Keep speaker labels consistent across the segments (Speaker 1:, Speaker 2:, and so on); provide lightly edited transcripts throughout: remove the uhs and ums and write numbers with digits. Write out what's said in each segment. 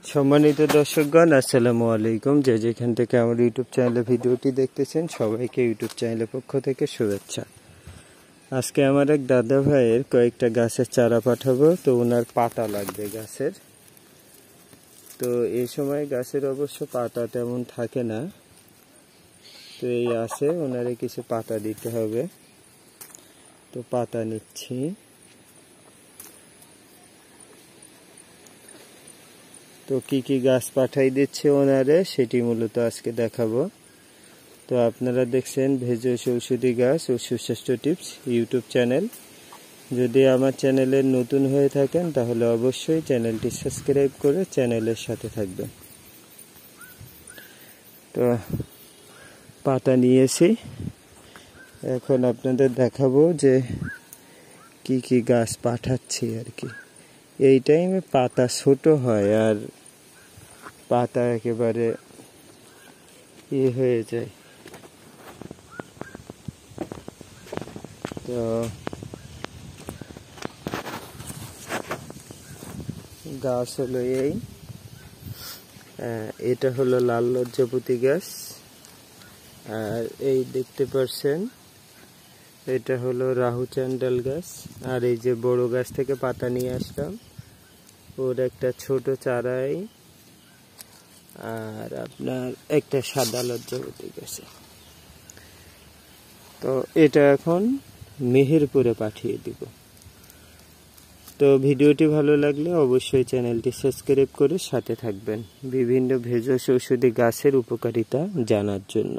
Speaker 1: সম্মানিত দর্শকগণ, আসসালামু আলাইকুম। যে যেখান থেকে আমার ইউটিউব চ্যানেলে ভিডিওটি দেখতেছেন, সবাইকে ইউটিউব চ্যানেলের পক্ষ থেকে শুভেচ্ছা। আজকে আমার এক দাদা ভাইয়ের কয়েকটা গাছের চারা পাঠাবো। তো ওনার পাতা লাগবে গাছের। তো এই সময় গাছের অবশ্য পাতা তেমন থাকে না, তো এই আছে, ওনারে কিছু পাতা দিতে হবে। তো পাতা নিচ্ছি। তো কি কি গাছ পাঠাই দিচ্ছে ওনারে, সেটি মূলত আজকে দেখাবো। তো আপনারা দেখছেন ভেষজ ঔষধি গাছ ও সুস্বাস্থ্য টিপস ইউটিউব চ্যানেল। যদি আমার চ্যানেলের নতুন হয়ে থাকেন তাহলে অবশ্যই চ্যানেলটি সাবস্ক্রাইব করে চ্যানেলের সাথে থাকবেন। তো পাতা নিয়েছি, এখন আপনাদের দেখাবো যে কি কি গাছ পাঠাচ্ছি আর কি। এই টাইমে পাতা ছোট হয় আর পাতা একেবারে হয়ে যায়। তো গাছ হলো এটা হলো লাল লজ্জাপতি গাছ, আর এই দেখতে পাচ্ছেন এটা হলো রাহু চ্যান্ডাল গাছ। আর এই যে বড় গাছ থেকে পাতা নিয়ে আসলাম, ওর একটা ছোট চারাই, আর আপনার একটা সাদা লজ্জাপতি গাছ। তো এটা এখন মেহেরপুরে পাঠিয়ে দিব। তো ভিডিওটি ভালো লাগলে অবশ্যই চ্যানেলটি সাবস্ক্রাইব করে সাথে থাকবেন বিভিন্ন ভেষজ ঔষধি গাছের উপকারিতা জানার জন্য।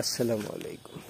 Speaker 1: আসসালামু আলাইকুম।